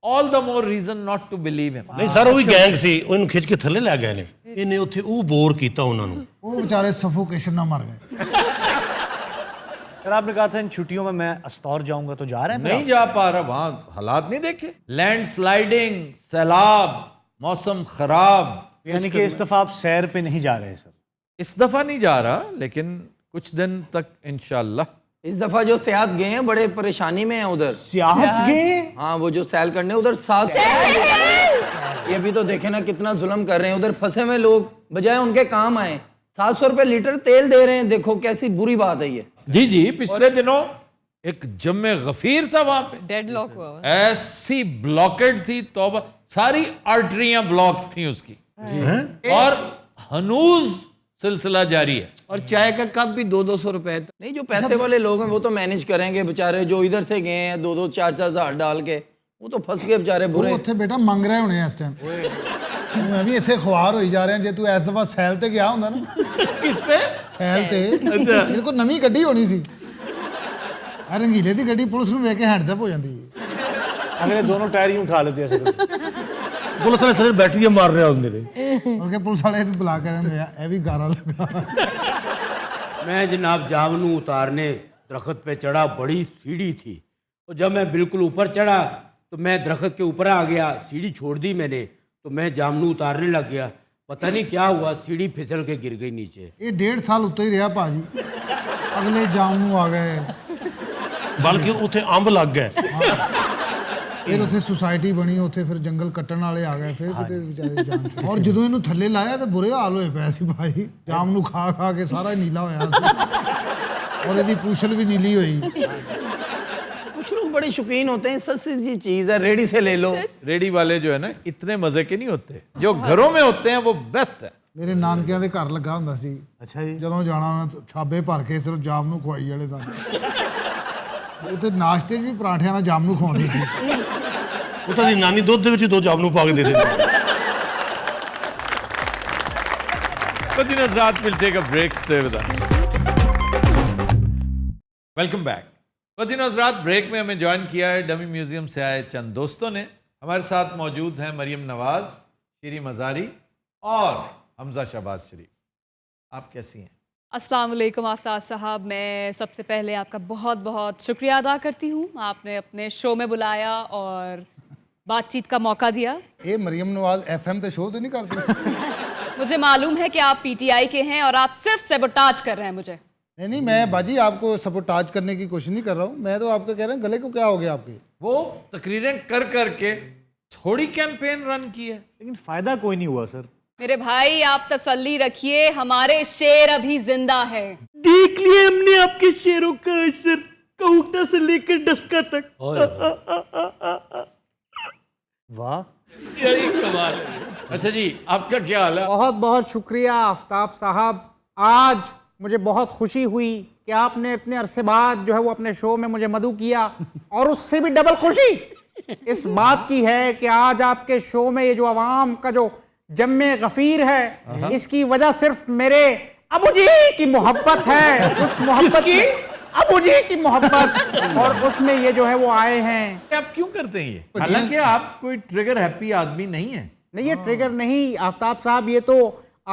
all the more reason not to believe him. ਨਹੀਂ ਸਰ ਉਹ ਵੀ ਗੈਂਗ ਸੀ, ਉਹਨੂੰ ਖਿੱਚ ਕੇ ਥੱਲੇ ਲੈ ਗਏ ਨੇ, ਇਹਨੇ ਉੱਥੇ ਉਹ ਬੋਰ ਕੀਤਾ ਉਹਨਾਂ ਨੂੰ। ਉਹ ਵਿਚਾਰੇ ਸਫੋਕੇਸ਼ਨ ਨਾਲ ਮਰ ਗਏ। सर आपने कहा था इन छुट्टियों में मैं अस्तौर जाऊंगा, तो जा रहे हैं? नहीं जा पा रहा, वहां हालात नहीं देखे, लैंडस्लाइडिंग, सैलाब, मौसम खराब। यानी कि इस दफा आप सैर पे नहीं जा रहे सर? इस दफा नहीं जा रहा, लेकिन कुछ दिन तक इंशाल्लाह। इस दफा जो सियाहत गए हैं बड़े परेशानी में हैं उधर। सियाहत गए? हाँ, वो जो सैल करने उधर 7 ये भी तो देखे ना कितना जुल्म कर रहे हैं उधर, फंसे हुए लोग बजाय उनके काम आए 700 रुपए लीटर तेल दे रहे हैं। देखो कैसी बुरी बात है ये। जी जी, पिछले दिनों एक जम्मे गफीर था वहां पे, डेडलॉक हुआ हुआ। ऐसी ब्लॉकेड थी, तौबा, सारी आर्टरियां ब्लॉक थी उसकी, और हनूज सिलसिला जारी है। और चाय का कप भी 200-200 रुपए। नहीं, जो पैसे वाले लोग हैं वो तो मैनेज करेंगे बेचारे, जो इधर से गए हैं 2-2, 4-4 हजार डाल के, वो तो फंस गए बेचारे बुरे। ਉੱਥੇ ਬੇਟਾ ਮੰਗ ਰਹੇ ਹੋਣੇ ਇਸ ਟਾਈਮ। ਮੈਂ ਵੀ ਇੱਥੇ ਖੁਆਰ ਹੋਈ ਜਾ ਰਿਹਾ, ਜੇ ਤੂੰ ਇਸ ਦਫਾ ਸੈਲ ਤੇ ਗਿਆ ਹੁੰਦਾ ਨਾ। किस पे? ਸੈਲ ਤੇ ਇਹਦੇ ਕੋਲ ਨਵੀਂ ਗੱਡੀ ਹੋਣੀ ਸੀ। ਆ ਰੰਗੀਲੇ ਦੀ ਗੱਡੀ ਪੁਲਿਸ ਨੂੰ ਵੇਖ ਕੇ ਹੈਂਡਸ ਅਪ ਹੋ ਜਾਂਦੀ ਹੈ। अगले दोनों टायर यूं उठा लेते हैं सर। ਪੁਲਿਸ ਵਾਲੇ ਥੱਲੇ ਬੈਟਰੀਆਂ ਮਾਰ ਰਿਹਾ ਹੁੰਦੇ ਨੇ। ਬਲਕਿ ਪੁਲਿਸ ਵਾਲੇ ਵੀ ਬੁਲਾ ਕੇ ਰਹਿੰਦੇ ਆ, ਇਹ ਵੀ ਗਾਰਾ ਲੱਗਾ। मैं जनाब जामनू उतारने दरख्त पे चढ़ा, बड़ी सीढ़ी थी, और जब मैं बिल्कुल ऊपर चढ़ा तो मैं दरख्त के ऊपर आ गया, सीढ़ी छोड़ दी मैंने, तो मैं जामनू उतारने लग गया, पता नहीं क्या हुआ, सीढ़ी फिसल के गिर गई नीचे। ਇਹ 1.5 ਸਾਲ ਉੱਤੇ ਹੀ ਰਿਹਾ ਭਾਜੀ, ਅਗਲੇ ਜਾਮ ਨੂੰ ਆ ਗਏ। ਬਲਕਿ ਉੱਥੇ ਅੰਬ ਲੱਗ ਗਏ। ਫਿਰ ਉੱਥੇ ਸੁਸਾਇਟੀ ਬਣੀ, ਉੱਥੇ ਫਿਰ ਜੰਗਲ ਕੱਟਣ ਵਾਲੇ ਆ ਗਏ, ਫਿਰ ਕਿਤੇ ਵਿਚਾਰੇ ਜਾਮ। ਔਰ ਜਦੋਂ ਇਹਨੂੰ ਥੱਲੇ ਲਾਇਆ ਤਾਂ ਬੁਰੇ ਹਾਲ ਹੋਏ ਪਏ ਸੀ ਭਾਈ, ਜਾਮ ਨੂੰ ਖਾ ਖਾ ਕੇ ਸਾਰਾ ਹੀ ਨੀਲਾ ਹੋਇਆ ਸੀ, ਔਰ ਇਹਦੀ ਪੂਛਲ ਵੀ ਨੀਲੀ ਹੋਈ। कुछ लोग बड़े शौकीन होते हैं, सस्ती सी चीज है रेडी से ले लो। रेडी वाले जो है ना इतने मजे के नहीं होते, जो घरों में होते हैं वो बेस्ट है। ਮੇਰੇ ਨਾਨਕਿਆਂ ਦੇ ਘਰ ਲੱਗਾ ਹੁੰਦਾ ਸੀ। ਅੱਛਾ ਜੀ। ਜਦੋਂ ਜਾਣਾ ਉਹਨਾਂ ਛਾਬੇ ਭਰ ਕੇ ਸਿਰਫ ਜਾਮ ਨੂੰ ਖਵਾਈ ਵਾਲੇ ਸਨ। ਉੱਥੇ ਨਾਸ਼ਤੇ 'ਚ ਵੀ ਪਰਾਠਿਆਂ ਨਾਲ ਜਾਮ ਨੂੰ ਖਵਾਉਂਦੇ ਸੀ। ਉਹ ਤਾਂ ਦੀ ਨਾਨੀ ਦੁੱਧ ਦੇ ਵਿੱਚ 2 ਜਾਮ ਨੂੰ ਪਾ ਕੇ ਦੇ ਦਿੰਦੀ। But Hazrat will take a break, stay with us. Welcome back. Badin Hazrat, break में हमें ज्वाइन किया है डमी म्यूजियम से आए चंद दोस्तों ने। हमारे साथ मौजूद हैं मरियम नवाज, शीरी मज़ारी और हमजा शहबाज शरीफ। आप कैसी हैं? अस्सलाम वालेकुम आफ्ताब साहब, मैं सबसे पहले आपका बहुत बहुत शुक्रिया अदा करती हूँ, आपने अपने शो में बुलाया और बातचीत का मौका दिया। ये मरियम नवाज FM पे शो तो नहीं करती? मुझे मालूम है कि आप PTI के हैं और आप सिर्फ सेबोटाज कर रहे हैं मुझे। नहीं, मैं बाजी आपको सपोर्टाज करने की कोशिश नहीं कर रहा हूँ, मैं तो आपको कह रहा हूँ गले को क्या हो गया आपके। वो तकरीरें कर करके थोड़ी कैंपेन रन की है, लेकिन फायदा कोई नहीं हुआ सर। मेरे भाई आप तसल्ली रखिए, हमारे शेर अभी जिंदा है। देख लिए हमने आपके शेरों का असर, कऊटा से लेकर डस्का तक। वाह, यही कमाल है। अच्छा जी, आपका क्या हाल है? बहुत बहुत शुक्रिया आफ्ताब साहब, आज मुझे बहुत खुशी हुई कि आपने इतने अरसे बाद जो है वो अपने शो में मुझे मदऊ किया, और उससे भी डबल खुशी इस बात की है कि आज आपके शो में ये जो अवाम का जो जम्मे गफीर है, इसकी वजह सिर्फ मेरे अबू जी की मोहब्बत है। उस मोहब्बत की अबू जी की मोहब्बत, और उसमें ये जो है वो आए हैं। आप क्यों करते हैं ये? हालांकि आप कोई ट्रिगर हैप्पी आदमी नहीं है। नहीं, ये ट्रिगर नहीं आफ्ताब साहब, ये तो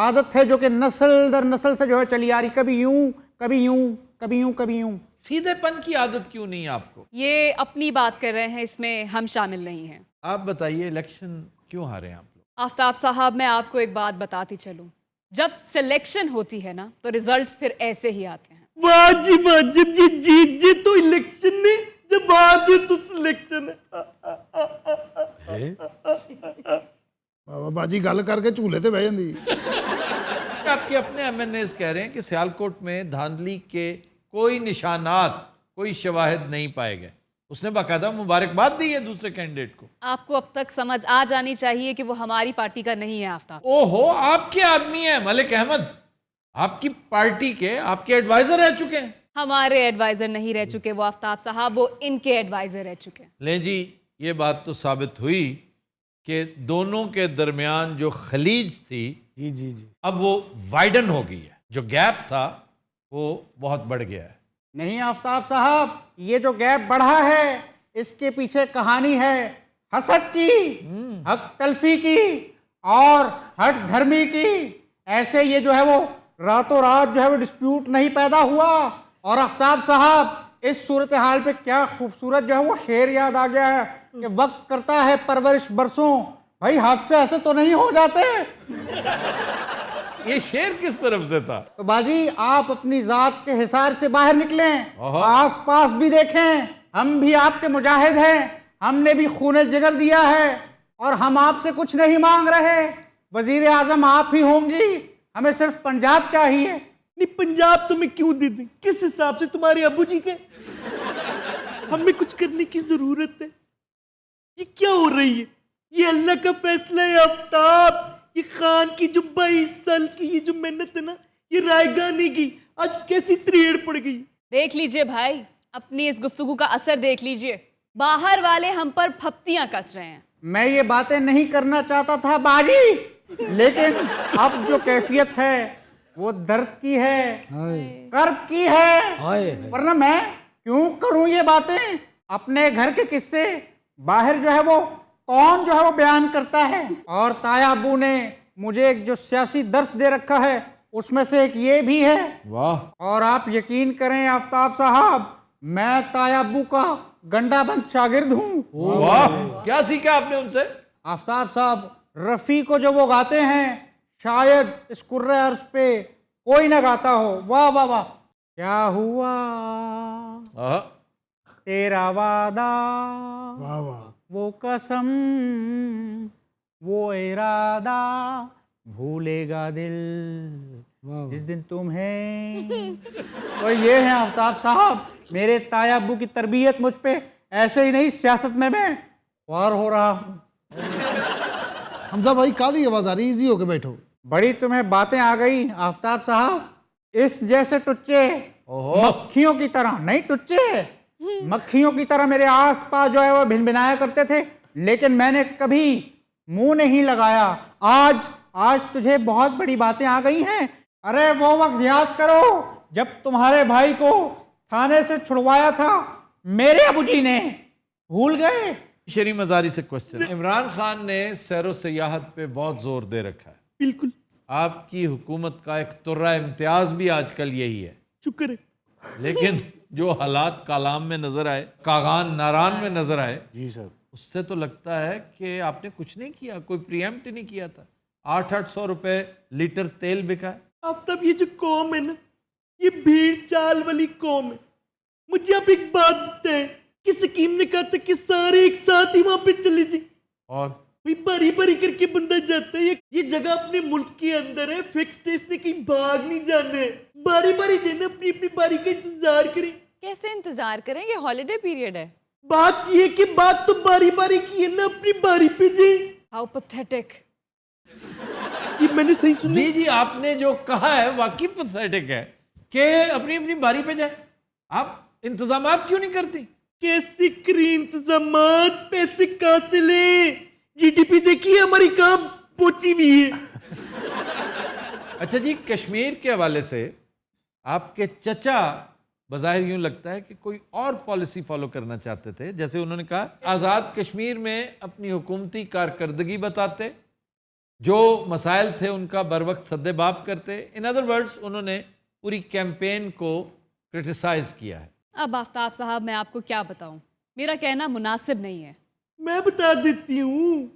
आदत है जो कि नस्ल दर नस्ल से जो है चली आ रही, कभी यूं कभी यूं कभी यूं कभी यूं। सीधेपन की आदत क्यों नहीं है आपको? ये अपनी बात कर रहे हैं, इसमें हम शामिल नहीं हैं। आप बताइए, इलेक्शन क्यों हारे आप लोग? आफ्ताब साहब, मैं आपको एक बात बताती चलूं, जब सिलेक्शन होती है ना तो रिजल्ट फिर ऐसे ही आते हैं। वाह जी वाह, जब ये जीत जे तो इलेक्शन ने, जब हार जे तो सिलेक्शन है। बाजी गल करके झूले ते बह जांदी। आपके अपने MNAs कह रहे हैं कि सियालकोट में धांधली के कोई निशानात, कोई शवाहिद नहीं पाए गए। उसने बाकायदा मुबारकबाद दी है दूसरे कैंडिडेट को। आपको अब तक समझ आ जानी चाहिए कि वो हमारी पार्टी का नहीं है आफ्ताब। ओहो, आपके आदमी है मलिक अहमद, आपकी पार्टी के आपके एडवाइजर रह चुके हैं। हमारे एडवाइजर नहीं रह चुके वो आफ्ताब साहब, वो इनके एडवाइजर रह चुके हैं। ले जी, ये बात तो साबित हुई कि दोनों के दरमियान जो खलीज थी, जी जी जी, अब वो वाइडन हो गई है। जो गैप था वो बहुत बढ़ गया है। नहीं आफ्ताब साहब, ये जो गैप बढ़ा है इसके पीछे कहानी है हसद की, हक तलफी की और हट धर्मी की। ऐसे ये जो है वो रातों रात जो है वो डिस्प्यूट नहीं पैदा हुआ। और आफ्ताब साहब, इस सूरत हाल पे क्या खूबसूरत जो है वो शेर याद आ गया है कि वक्त करता है परवरिश बरसों, भाई हाथ से ऐसे तो नहीं हो जाते। ये शेर किस तरफ से था? तो बाजी आप अपनी जात के हिसार से बाहर निकलें, आस पास भी देखें, हम भी आपके मुजाहिद हैं, हमने भी खूने जिगर दिया है और हम आपसे कुछ नहीं मांग रहे। वजीर आजम आप ही होंगी, हमें सिर्फ पंजाब चाहिए। नहीं, पंजाब तुम्हें क्यों दे दें? किस हिसाब से? तुम्हारे अबू जी के? हमें कुछ करने की जरूरत है। ये क्या हो रही है? ये अल्लाह का फैसला है आफ्ताब। ये खान की जो 22 साल की ये जो मेहनत है ना, ये रायगानी की आज कैसी त्रेड़ पड़ गई। देख लीजिए भाई, अपनी इस गुफ्तगू का असर देख लीजिए। बाहर वाले हम पर फप्तियां कस रहे हैं। मैं ये बातें नहीं करना चाहता था बाजी, लेकिन अब जो कैफियत है वो दर्द की है, कर्ब की है। वरना मैं क्यों करूं ये बातें? अपने घर के किस्से बाहर जो है वो कौन जो है वो बयान करता है? और ताया अब्बू ने मुझे एक जो सियासी दर्स दे रखा है उसमें से एक ये भी है। वाह। और आप यकीन करें आफ्ताब साहब, मैं ताया अब्बू का गंडाबंद शागिर्द हूँ। वाह, क्या सीखा आपने उनसे? आफ्ताब साहब, रफ़ी को जो वो गाते हैं, शायद इस कुर्रे अर्श पे कोई ना गाता हो। वाह वाह वाह। क्या हुआ तेरा वादा, वाह वाह, वो कसम, वो इरादा, भूलेगा दिल जिस दिन तुम्हें। तो ये है आफ्ताब साहब, मेरे ताया अब्बू की तरबियत मुझ पे ऐसे ही नहीं, सियासत में मैं वार हो रहा हूँ। हमजा भाई काली आवाज आ रही, इजी होके बैठो। बड़ी तुम्हें बातें आ गई आफ्ताब साहब। इस जैसे टुच्चे मक्खियों की तरह, नहीं टुच्चे मक्खियों की तरह मेरे आसपास जो है वो भिनभिनाया करते थे, लेकिन मैंने कभी मुंह नहीं लगाया। आज तुझे बहुत बड़ी बातें आ गई हैं। अरे वो वक्त याद करो जब तुम्हारे भाई को थाने से छुड़वाया था मेरे अबूजी ने, भूल गए? शरी मजारी से क्वेश्चन। इमरान खान ने सैरो सयाहत पे बहुत जोर दे रखा है। बिल्कुल। आपकी हुकूमत का एक तुर्रा इम्तियाज भी आजकल यही है। शुक्र है। लेकिन जो हालात कालाम में नजर आए, कागान नारान में नजर आए, जी सर, उससे तो लगता है कि आपने कुछ नहीं किया, कोई प्रीएम्प्ट नहीं किया था। 800 रुपए लीटर तेल बिका है। आफ्ताब, ये जो कौम है ना, ये भीड़ चाल वाली कौम है। मुझे आप एक बात बताएं कि स्कीम ने कहा था कि सारे एक साथ ही वहां पे चले जी, और भाई बारी बारी करके बंदा जाता है। ये जगह अपने मुल्क के अंदर है, फिक्स है, इसने कहीं भाग नहीं जाना है। बारी बारी जाना, अपनी अपनी बारी का इंतजार करें। कैसे इंतजार करें? ये हॉलिडे पीरियड है। बात ये कि बात तो बारी बारी की है ना, अपनी बारी पे जाए। How pathetic. ये मैंने सही सुना? जी जी, आपने जो कहा है वाकई पैथेटिक है कि अपनी अपनी बारी पे जाए। आप इंतजामात क्यों नहीं करती? कैसे करें इंतजामात? पैसे कहां से ले? जीडीपी देखिए हमारी कहां पहुंची हुई है। अच्छा जी, कश्मीर के हवाले से आपके चचा बज़ाहिर यूं लगता है कि कोई और पॉलिसी फॉलो करना चाहते थे। जैसे उन्होंने कहा आज़ाद कश्मीर में अपनी हुकूमती कारकर्दगी बताते, जो मसाइल थे उनका बर वक्त सद्देबाब करते। इन अदर वर्ड्स, उन्होंने पूरी कैंपेन को क्रिटिसाइज किया है। अब आफ्ताब साहब, मैं आपको क्या बताऊं, मेरा कहना मुनासिब नहीं है। मैं बता देती हूँ,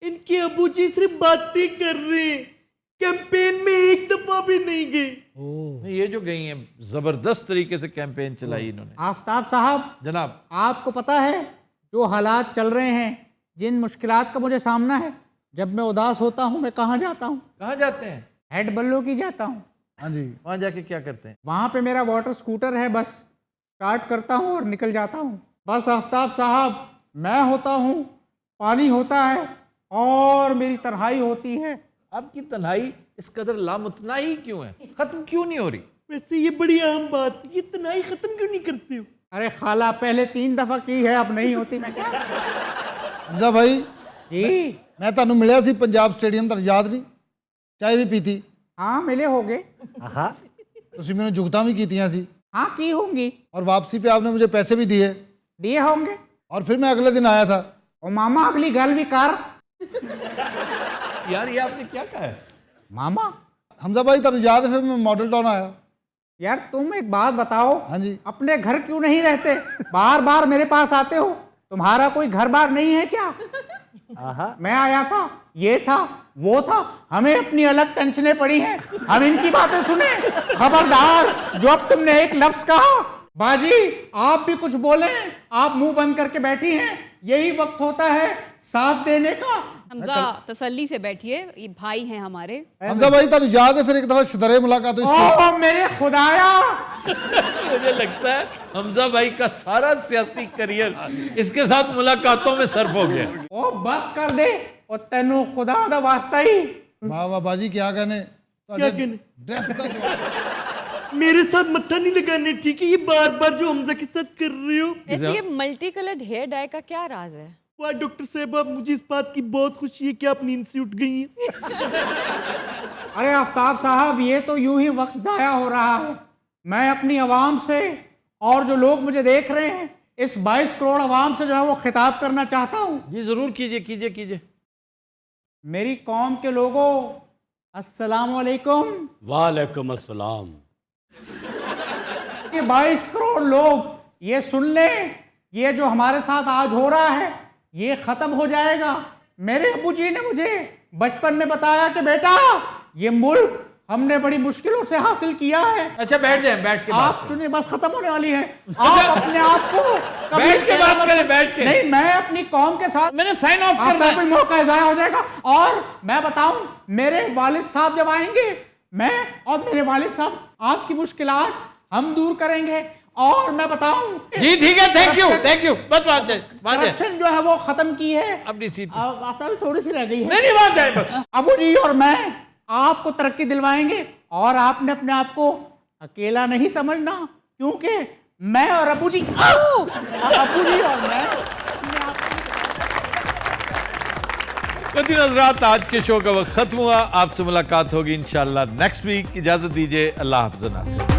इनके अबूजी सिर्फ बातें कर रहे हैं, कैंपेन में एक दफा भी नहीं गए। ये जो गई हैं, जबरदस्त तरीके से कैंपेन चलाई इन्होंने। आफ्ताब साहब जनाब, आपको पता है जो हालात चल रहे हैं, जिन मुश्किलात का मुझे सामना है, जब मैं उदास होता हूँ मैं कहाँ जाता हूँ? कहाँ जाते हैं? हेड बल्लो की जाता हूँ। हाँ जी। वहाँ जाके क्या करते हैं? वहाँ पे मेरा वाटर स्कूटर है, बस स्टार्ट करता हूँ और निकल जाता हूँ। बस आफ्ताब साहब, मैं होता हूँ, पानी होता है और मेरी तन्हाई होती है। आपकी तन्हाई इस कदर लामुतनाही क्यों है? खत्म क्यों नहीं हो रही? वैसे ये बड़ी अहम बात, ये तन्हाई खत्म क्यों नहीं करते हो? अरे खाला, पहले 3 दफा की है, अब नहीं होती। मैं क्या हमजा भाई जी, मैं ਤੁਹਾਨੂੰ ਮਿਲਿਆ ਸੀ पंजाब स्टेडियम, ਤਾਂ याद नहीं? चाय भी पीती? हाँ मिले होगे। ਤੁਸੀਂ ਮੈਨੂੰ जुगतां भी कीतियां सी। हाँ की होंगी। और वापसी पे आपने मुझे पैसे भी दिए होंगे। और फिर मैं अगले दिन आया था। ओ मामा अगली गल भी कर। यार ये आपने क्या कहा है? मामा हमजा भाई तब याद है फिर मैं मॉडल टाउन आया। यार तुम एक बात बताओ, हाँ जी। अपने घर क्यों नहीं रहते, बार बार मेरे पास आते हो, तुम्हारा कोई घर बार नहीं है क्या? मैं आया था, ये था, वो था, हमें अपनी अलग टेंशनें पड़ी हैं, हम इनकी बातें सुने। खबरदार, जो अब तुमने एक लफ्ज कहा, बाजी आप भी कुछ बोले, आप मुंह बंद करके बैठी हैं, यही वक्त होता है साथ देने का। हमजा तसल्ली से बैठिए, ये भाई हैं हमारे। हमजा भाई तब याद है फिर एक दफा शदरे मुलाकात हुई। ओ मेरे खुदाया, मुझे लगता है हमजा भाई का सारा सियासी करियर इसके साथ मुलाकातों में सर्फ हो गया। ओ बस कर दे, ओ तेनू खुदा दा वास्ता ही। वाह वाह बाजी क्या कहने, क्या कहने? ड्रेस का जो मेरे साथ मत्था नहीं लगाने, ठीक है? ये बार बार जो हमजा के साथ कर रहे हो। ऐसे ये मल्टी कलर्ड हेयर डाई का क्या राज है? वाह डॉक्टर साहब, मुझे इस बात की बहुत खुशी है कि आप नींद से उठ गई हैं। अरे आफ्ताब साहब, ये तो यूं ही वक्त जाया हो रहा है। मैं अपनी आवाम से और जो लोग मुझे देख रहे हैं, इस 22 करोड़ आवाम से जो है वो खिताब करना चाहता हूँ। जी जरूर कीजिए कीजिए कीजिए। मेरी कौम के लोगों, अस्सलाम वालेकुम। वालेकुम अस्सलाम। ये 22 करोड़ लोग ये सुन लें, ये जो हमारे साथ आज हो रहा है ये खत्म हो जाएगा। मेरे अबू जी ने मुझे बचपन में बताया कि बेटा ये मुल्क हमने बड़ी मुश्किलों से हासिल किया है। अच्छा बैठ जाएं, बैठ के आप सुनिए, बस खत्म होने वाली है। आप अपने आप को कभी बैठ के बात करें, बैठ के। नहीं, मैं अपनी कौम के साथ, मैंने साइन ऑफ करना है। मौका ज़ाया हो जाएगा। और मैं बताऊं, मेरे वालिद साहब जब आएंगे, मैं और मेरे वालिद साहब आपकी मुश्किलात हम दूर करेंगे। और मैं बताऊं, जी ठीक है, थैंक यू, बस बात करप्शन जो है वो खत्म की है। अपनी सीट भी थोड़ी सी रह गई है। नहीं बात जाए बस। अबू जी और मैं आपको तरक्की दिलवाएंगे, और आपने अपने आप को अकेला नहीं समझना, क्योंकि मैं और अबू जी और मैं। कदीर हज़रात, आज के शो का वक्त खत्म हुआ। आपसे मुलाकात होगी इंशाल्लाह नेक्स्ट वीक। इजाजत दीजिए, अल्लाह हाफ़िज़।